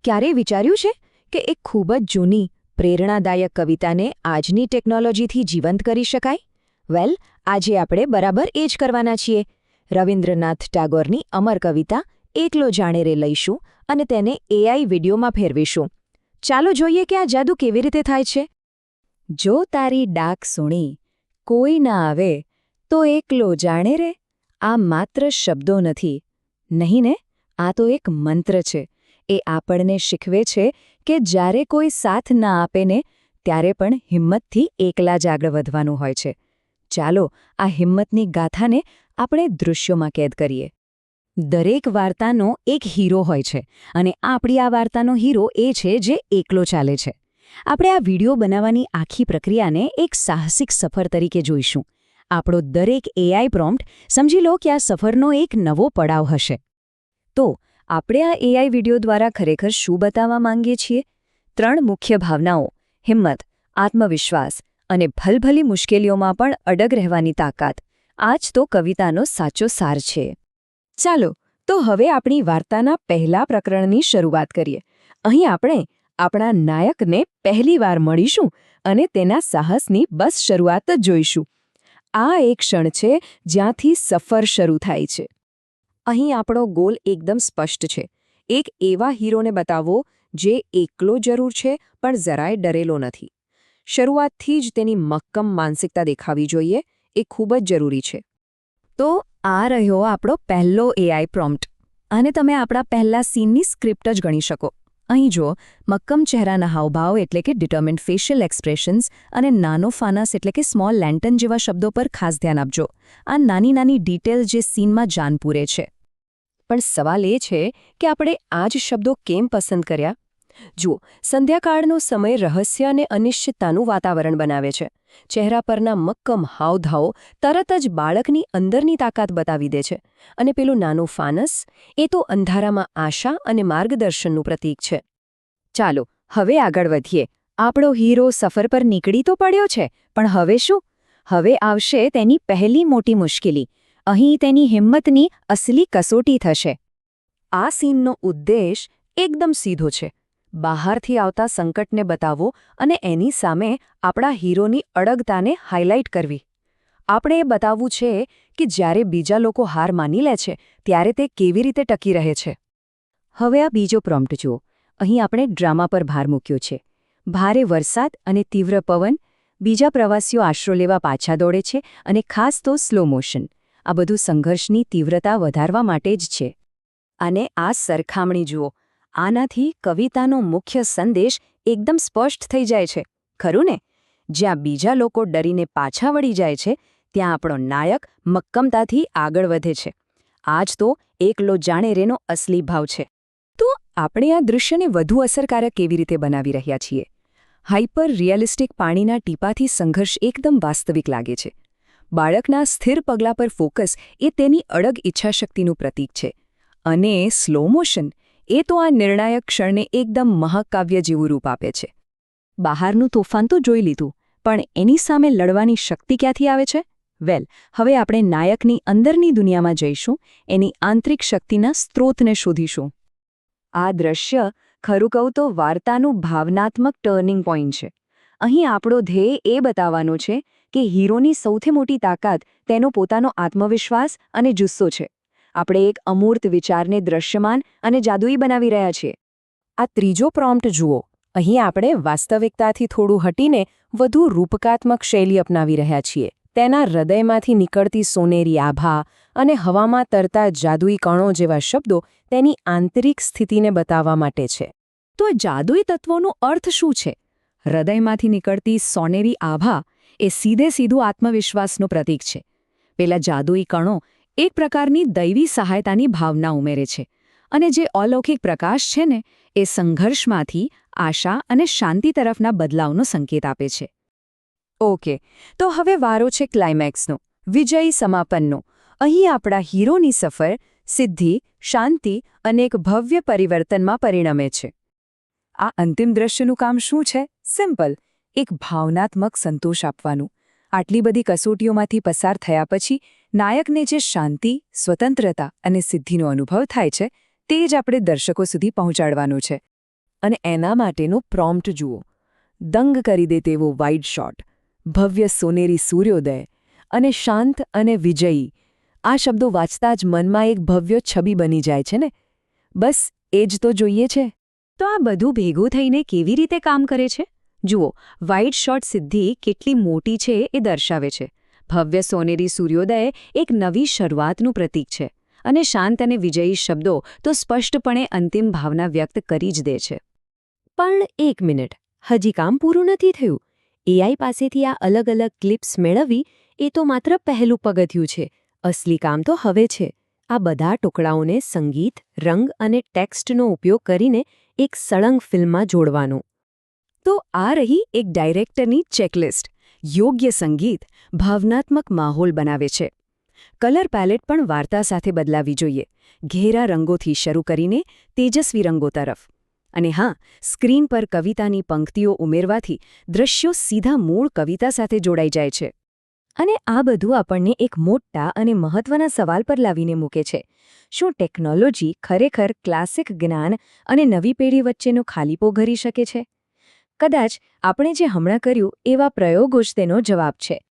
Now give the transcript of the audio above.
ક્યારેય વિચાર્યું છે કે એક ખૂબ જ જૂની પ્રેરણાદાયક કવિતાને આજની ટેકનોલોજીથી જીવંત કરી શકાય? વેલ, આજે આપણે બરાબર એ જ કરવાના છીએ. રવિન્દ્રનાથ ટાગોરની અમર કવિતા એકલો જાણે રે લઈશું અને તેને એઆઈ વિડીયોમાં ફેરવીશું. ચાલો જોઈએ કે આ જાદુ કેવી રીતે થાય છે. જો તારી ડાક સુણી કોઈ ના આવે તો એકલો જાણે રે, આ માત્ર શબ્દો નથી. નહીં ને, આ તો એક મંત્ર છે. એ આપણને શીખવે છે કે જ્યારે કોઈ સાથ ના આપે ને, ત્યારે પણ હિંમતથી એકલા જ આગળ વધવાનું હોય છે. ચાલો આ હિંમતની ગાથાને આપણે દૃશ્યોમાં કેદ કરીએ. દરેક વાર્તાનો એક હીરો હોય છે અને આપણી આ વાર્તાનો હીરો એ છે જે એકલો ચાલે છે. આપણે આ વિડીયો બનાવવાની આખી પ્રક્રિયાને એક સાહસિક સફર તરીકે જોઈશું. આપણો દરેક એઆઈ પ્રોમ્પ્ટ સમજી લો કે આ સફરનો એક નવો પડાવ હશે. તો આપણે આ એઆઈ વિડીયો દ્વારા ખરેખર શું બતાવવા માંગીએ છીએ? 3 મુખ્ય ભાવનાઓ: હિંમત, આત્મવિશ્વાસ અને ભલભલી મુશ્કેલીઓમાં પણ અડગ રહેવાની તાકાત. આ જ તો કવિતાનો સાચો સાર છે. ચાલો તો હવે આપણી વાર્તાના પહેલા પ્રકરણની શરૂઆત કરીએ. અહીં આપણે આપણા નાયકને પહેલીવાર મળીશું અને તેના સાહસની બસ શરૂઆત જ જોઈશું. આ એક ક્ષણ છે જ્યાંથી સફર શરૂ થાય છે. અહીં આપણો ગોલ એકદમ સ્પષ્ટ છે. એક એવા હીરોને બતાવો જે એકલો જરૂર છે પણ જરાય ડરેલો નથી. શરૂઆતથી જ તેની મક્કમ માનસિકતા દેખાવી જોઈએ. એ ખૂબ જ જરૂરી છે. તો આ રહ્યો આપણો પહેલો એઆઈ પ્રોમ્પ્ટ. અને તમે આપણા પહેલા સીનની સ્ક્રિપ્ટ જ ગણી શકો. અહીં જો મક્કમ ચહેરાના હાવભાવ એટલે કે ડિટર્મિન્ડ ફેશિયલ એક્સપ્રેશન્સ અને નાનો ફાનસ એટલે કે સ્મોલ લેન્ટન જેવા શબ્દો પર ખાસ ધ્યાન આપજો. આ નાની નાની ડિટેલ જે સીનમાં જાન પૂરે છે. પણ સવાલ એ છે કે આપણે આ જ શબ્દો કેમ પસંદ કર્યા? જુઓ, સંધ્યાકાળનો સમય રહસ્ય અને અનિશ્ચિતતાનું વાતાવરણ બનાવે છે. ચહેરા પરના મક્કમ હાવભાવ તરત જ બાળકની અંદરની તાકાત બતાવી દે છે. અને પેલું નાનું ફાનસ, એ તો અંધારામાં આશા અને માર્ગદર્શનનું પ્રતીક છે. ચાલો હવે આગળ વધીએ. આપણો હીરો સફર પર નીકળી તો પડ્યો છે, પણ હવે શું? હવે આવશે તેની પહેલી મોટી મુશ્કેલી. અહીં તેની હિંમતની અસલી કસોટી થશે. આ સીનનો ઉદ્દેશ એકદમ સીધો છે. બહારથી આવતા સંકટને બતાવો અને એની સામે આપણા હીરોની અડગતાને હાઇલાઇટ કરવી. આપણે એ બતાવવું છે કે જ્યારે બીજા લોકો હાર માની લે છે ત્યારે તે કેવી રીતે ટકી રહે છે. હવે આ બીજો પ્રોમ્પ્ટ જુઓ. અહીં આપણે ડ્રામા પર ભાર મૂક્યો છે. ભારે વરસાદ અને તીવ્ર પવન, બીજા પ્રવાસીઓ આશરો લેવા પાછા દોડે છે અને ખાસ તો સ્લો મોશન. આ બધું સંઘર્ષની તીવ્રતા વધારવા માટે જ છે. અને આ સરખામણી જુઓ. આનાથી કવિતાનો મુખ્ય સંદેશ એકદમ સ્પષ્ટ થઈ જાય છે, ખરું ને? જ્યાં બીજા લોકો ડરીને પાછા વળી જાય છે, ત્યાં આપણો નાયક મક્કમતાથી આગળ વધે છે. આ જ તો એકલો જાણે રેનો અસલી ભાવ છે. તો આપણે આ દૃશ્યને વધુ અસરકારક કેવી રીતે બનાવી રહ્યા છીએ? હાઇપર રિયલિસ્ટિક પાણીના ટીપાથી સંઘર્ષ એકદમ વાસ્તવિક લાગે છે. બાળકના સ્થિર પગલા પર ફોકસ એ તેની અડગ ઈચ્છાશક્તિનું પ્રતીક છે. અને સ્લો મોશન, એ તો આ નિર્ણાયક ક્ષણને એકદમ મહાકાવ્ય જેવું રૂપ આપે છે. બહારનું તોફાન તો જોઈ લીધું, પણ એની સામે લડવાની શક્તિ ક્યાંથી આવે છે? વેલ, હવે આપણે નાયકની અંદરની દુનિયામાં જઈશું, એની આંતરિક શક્તિના સ્ત્રોતને શોધીશું. આ દ્રશ્ય ખરું કહું તો વાર્તાનું ભાવનાત્મક ટર્નિંગ પોઈન્ટ છે. અહીં આપણો ધ્યેય એ બતાવવાનો છે કે હીરોની સૌથી મોટી તાકાત તેનો પોતાનો આત્મવિશ્વાસ અને જુસ્સો છે. આપણે એક અમૂર્ત વિચારને દ્રશ્યમાન અને જાદુઈ બનાવી રહ્યા છીએ. આ ત્રીજો પ્રોમ્પ્ટ જુઓ. અહીં આપણે વાસ્તવિકતાથી થોડું હટીને વધુ રૂપકાત્મક શૈલી અપનાવી રહ્યા છીએ. તેના હૃદયમાંથી નીકળતી સોનેરી આભા અને હવામાં તરતા જાદુઈ કણો જેવા શબ્દો તેની આંતરિક સ્થિતિને બતાવવા માટે છે. તો જાદુઈ તત્વોનો અર્થ શું છે? હૃદયમાંથી નીકળતી સોનેરી આભા એ સીધું આત્મવિશ્વાસનું પ્રતીક છે. પેલા જાદુઈ કણો એક પ્રકારની દૈવી સહાયતાની ભાવના ઉમેરે છે. અને જે અલૌકિક પ્રકાશ છે ને, એ સંઘર્ષમાંથી આશા અને શાંતિ તરફના બદલાવનો સંકેત આપે છે. ઓકે, તો હવે વારો છે ક્લાઇમેક્સનો, વિજયી સમાપનનો. અહીં આપણા હીરોની સફર સિદ્ધિ, શાંતિ અને એક ભવ્ય પરિવર્તનમાં પરિણમે છે. આ અંતિમ દ્રશ્યનું કામ શું છે? સિમ્પલ, એક ભાવનાત્મક સંતોષ આપવાનું. આટલી બધી કસોટીઓમાંથી પસાર થયા પછી નાયકને જે શાંતિ, સ્વતંત્રતા અને સિદ્ધિનો અનુભવ થાય છે, તે જ આપણે દર્શકો સુધી પહોંચાડવાનું છે. અને એના માટેનો પ્રોમ્પ્ટ જુઓ. દંગ કરી દે તેવો વાઇડ શોટ, ભવ્ય સોનેરી સૂર્યોદય અને શાંત અને વિજયી. આ શબ્દો વાંચતા જ મનમાં એક ભવ્ય છબી બની જાય છે ને. બસ એ જ તો જોઈએ છે. તો આ બધું ભેગું થઈને કેવી રીતે કામ કરે છે? જુઓ, વાઇડ શોટ સિદ્ધિ કેટલી મોટી છે એ દર્શાવે છે. ભવ્ય સોનેરી સૂર્યોદય એક નવી શરૂઆતનું પ્રતીક છે. અને શાંત અને વિજયી શબ્દો તો સ્પષ્ટપણે અંતિમ ભાવના વ્યક્ત કરી જ દે છે. પણ એક મિનિટ, હજી કામ પૂરું નથી થયું. એઆઈ પાસેથી આ અલગ અલગ ક્લિપ્સ મેળવવી એ તો માત્ર પહેલું પગથિયું છે. અસલી કામ તો હવે છે. આ બધા ટુકડાઓને સંગીત, રંગ અને ટેક્સ્ટનો ઉપયોગ કરીને એક સળંગ ફિલ્મમાં જોડવાનું. તો આ રહી એક ડાયરેક્ટરની ચેકલિસ્ટ. યોગ્ય સંગીત ભાવનાત્મક માહોલ બનાવે છે. કલર પેલેટ પણ વાર્તા સાથે બદલાવી જોઈએ. ઘેરા રંગોથી શરૂ કરીને તેજસ્વી રંગો તરફ. અને હા, સ્ક્રીન પર કવિતાની પંક્તિઓ ઉમેરવાથી દ્રશ્યો સીધા મૂળ કવિતા સાથે જોડાઈ જાય છે. અને આ બધું આપણને એક મોટા અને મહત્વના સવાલ પર લાવીને મૂકે છે. શું ટેકનોલોજી ખરેખર ક્લાસિક જ્ઞાન અને નવી પેઢી વચ્ચેનો ખાલીપો ભરી શકે છે? કદાચ આપણે જે હમણાં કર્યું એવા પ્રયોગો જ તેનો જવાબ છે.